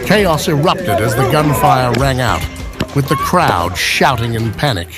Chaos erupted as the gunfire rang out, with the crowd shouting in panic.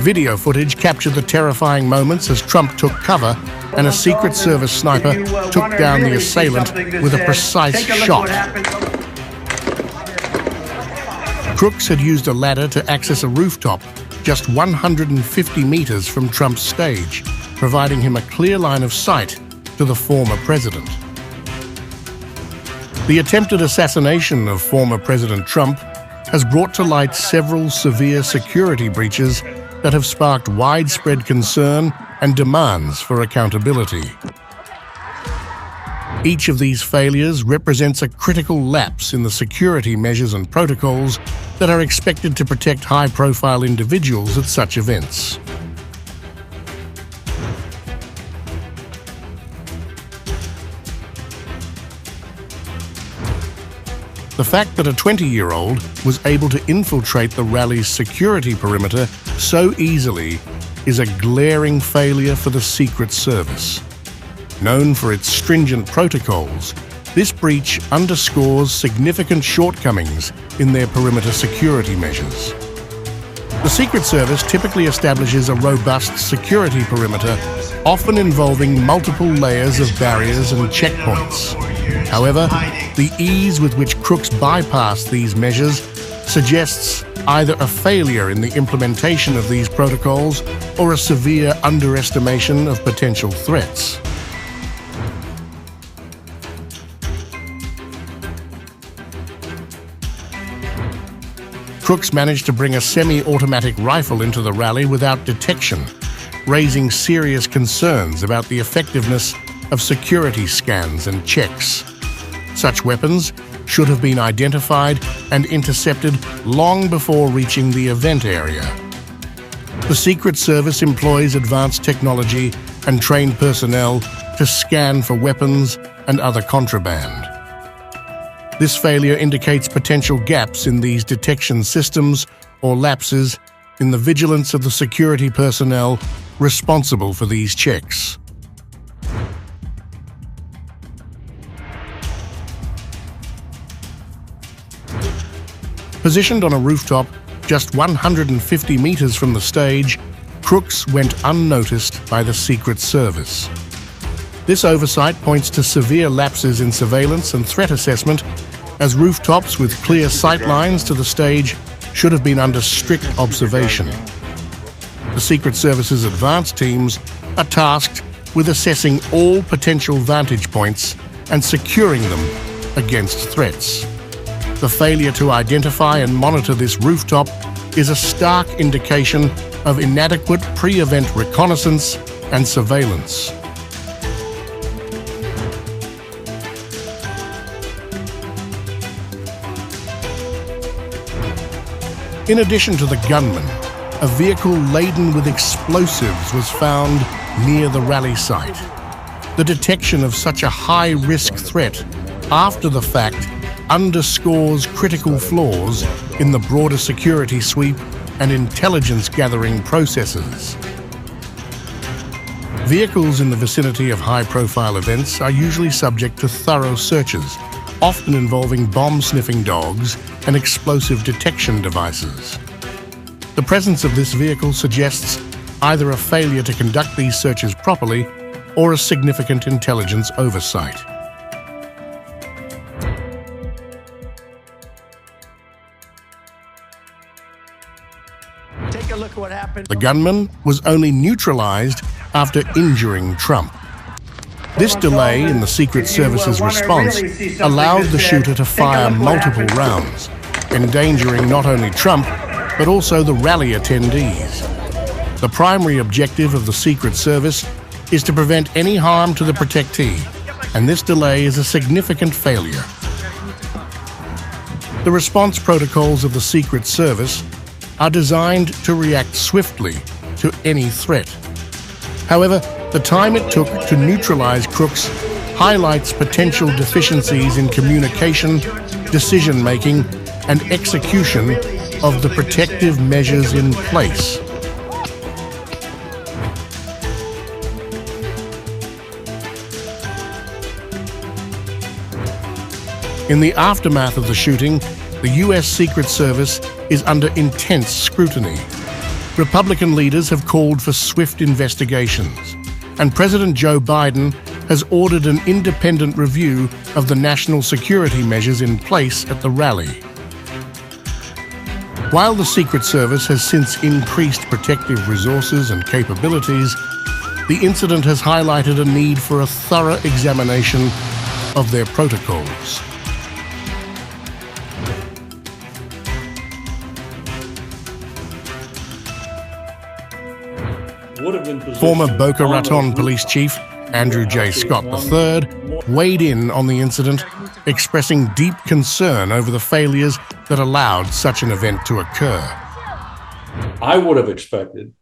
Video footage captured the terrifying moments as Trump took cover and a Secret Service sniper took down the assailant with a precise shot. Crooks had used a ladder to access a rooftop just 150 meters from Trump's stage, providing him a clear line of sight to the former president. The attempted assassination of former President Trump has brought to light several severe security breaches that have sparked widespread concern and demands for accountability. Each of these failures represents a critical lapse in the security measures and protocols that are expected to protect high-profile individuals at such events. The fact that a 20-year-old was able to infiltrate the rally's security perimeter so easily is a glaring failure for the Secret Service. Known for its stringent protocols, this breach underscores significant shortcomings in their perimeter security measures. The Secret Service typically establishes a robust security perimeter, often involving multiple layers of barriers and checkpoints. However, the ease with which crooks bypass these measures suggests either a failure in the implementation of these protocols or a severe underestimation of potential threats. Crooks managed to bring a semi-automatic rifle into the rally without detection, raising serious concerns about the effectiveness of security scans and checks. Such weapons should have been identified and intercepted long before reaching the event area. The Secret Service employs advanced technology and trained personnel to scan for weapons and other contraband. This failure indicates potential gaps in these detection systems or lapses in the vigilance of the security personnel responsible for these checks. Positioned on a rooftop just 150 meters from the stage, crooks went unnoticed by the Secret Service. This oversight points to severe lapses in surveillance and threat assessment, as rooftops with clear sight lines to the stage should have been under strict observation. The Secret Service's advanced teams are tasked with assessing all potential vantage points and securing them against threats. The failure to identify and monitor this rooftop is a stark indication of inadequate pre-event reconnaissance and surveillance. In addition to the gunman, a vehicle laden with explosives was found near the rally site. The detection of such a high-risk threat after the fact underscores critical flaws in the broader security sweep and intelligence-gathering processes. Vehicles in the vicinity of high-profile events are usually subject to thorough searches, often involving bomb-sniffing dogs and explosive detection devices. The presence of this vehicle suggests either a failure to conduct these searches properly or a significant intelligence oversight. Take a look at what happened. The gunman was only neutralized after injuring Trump. This delay in the Secret Service's response allowed the shooter to fire multiple rounds, endangering not only Trump, but also the rally attendees. The primary objective of the Secret Service is to prevent any harm to the protectee, and this delay is a significant failure. The response protocols of the Secret Service are designed to react swiftly to any threat. However, the time it took to neutralize crooks highlights potential deficiencies in communication, decision-making, and execution of the protective measures in place. In the aftermath of the shooting, the U.S. Secret Service is under intense scrutiny. Republican leaders have called for swift investigations, and President Joe Biden has ordered an independent review of the national security measures in place at the rally. While the Secret Service has since increased protective resources and capabilities, the incident has highlighted a need for a thorough examination of their protocols. Former Boca Raton Police Chief Andrew J. Scott III weighed in on the incident, expressing deep concern over the failures that allowed such an event to occur. I would have expected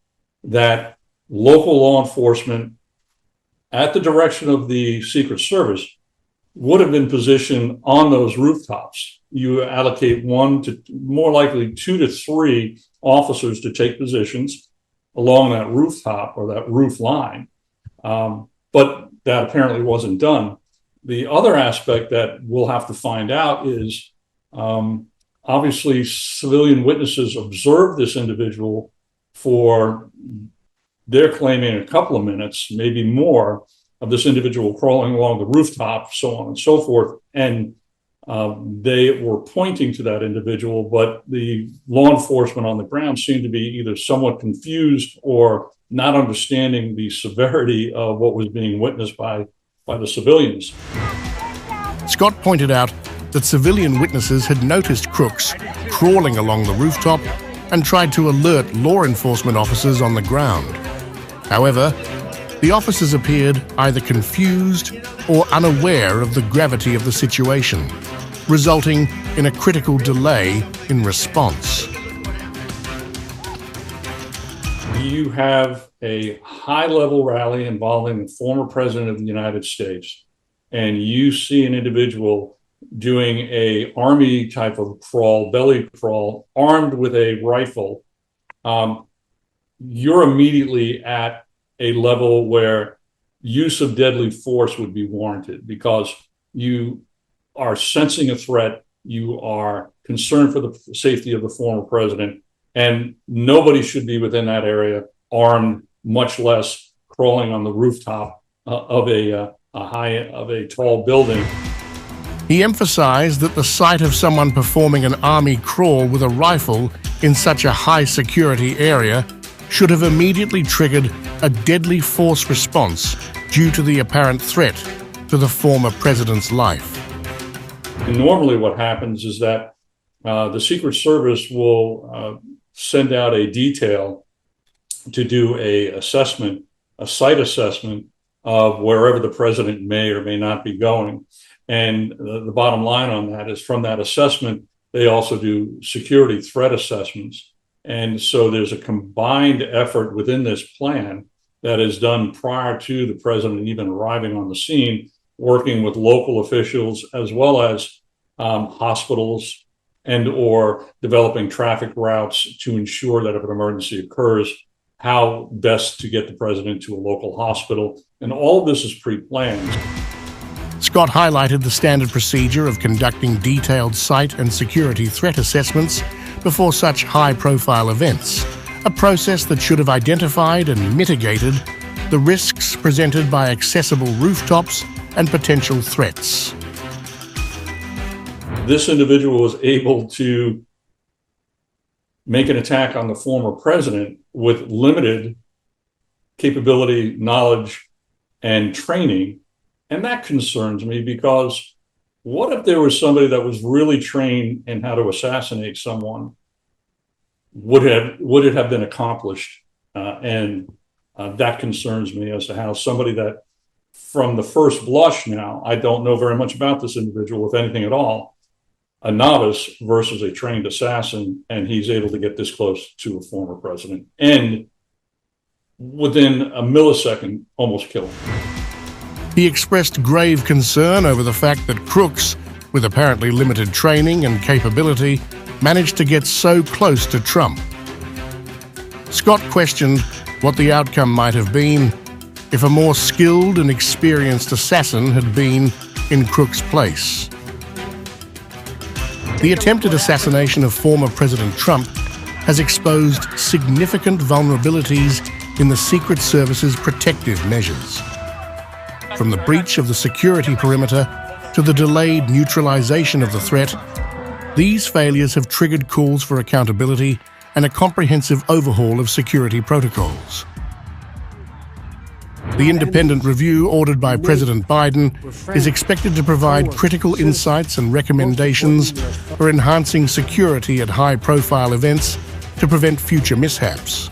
that local law enforcement, at the direction of the Secret Service, would have been positioned on those rooftops. You allocate 1 to more likely 2 to 3 officers to take positions along that rooftop or that roof line. But that apparently wasn't done. The other aspect that we'll have to find out is obviously civilian witnesses observed this individual for, they're claiming, a couple of minutes, maybe more, of this individual crawling along the rooftop, so on and so forth. And they were pointing to that individual, but the law enforcement on the ground seemed to be either somewhat confused or not understanding the severity of what was being witnessed by the civilians. Scott pointed out that civilian witnesses had noticed Crooks crawling along the rooftop and tried to alert law enforcement officers on the ground. However, the officers appeared either confused or unaware of the gravity of the situation, resulting in a critical delay in response. You have a high-level rally involving the former president of the United States, and you see an individual doing a army type of crawl, belly crawl, armed with a rifle. You're immediately at a level where use of deadly force would be warranted because you are sensing a threat, you are concerned for the safety of the former president, and nobody should be within that area armed, much less crawling on the rooftop of a tall building. He emphasized that the sight of someone performing an army crawl with a rifle in such a high security area should have immediately triggered a deadly force response due to the apparent threat to the former president's life. And normally what happens is that the Secret Service will send out a detail to do a site assessment of wherever the president may or may not be going. And the bottom line on that is, from that assessment, they also do security threat assessments. And so there's a combined effort within this plan that is done prior to the president even arriving on the scene, working with local officials as well as hospitals and or developing traffic routes to ensure that if an emergency occurs, how best to get the president to a local hospital. And all of this is pre-planned. Scott highlighted the standard procedure of conducting detailed site and security threat assessments before such high-profile events, a process that should have identified and mitigated the risks presented by accessible rooftops and potential threats. This individual was able to make an attack on the former president with limited capability, knowledge, and training. And that concerns me, because what if there was somebody that was really trained in how to assassinate someone? Would it have been accomplished? And that concerns me as to how somebody that, from the first blush now, I don't know very much about this individual, if anything at all, a novice versus a trained assassin, and he's able to get this close to a former president and within a millisecond almost kill him. He expressed grave concern over the fact that crooks, with apparently limited training and capability, managed to get so close to Trump. Scott questioned what the outcome might have been if a more skilled and experienced assassin had been in Crook's place. The attempted assassination of former President Trump has exposed significant vulnerabilities in the Secret Service's protective measures. From the breach of the security perimeter to the delayed neutralization of the threat, these failures have triggered calls for accountability and a comprehensive overhaul of security protocols. The independent review ordered by President Biden is expected to provide critical insights and recommendations for enhancing security at high-profile events to prevent future mishaps.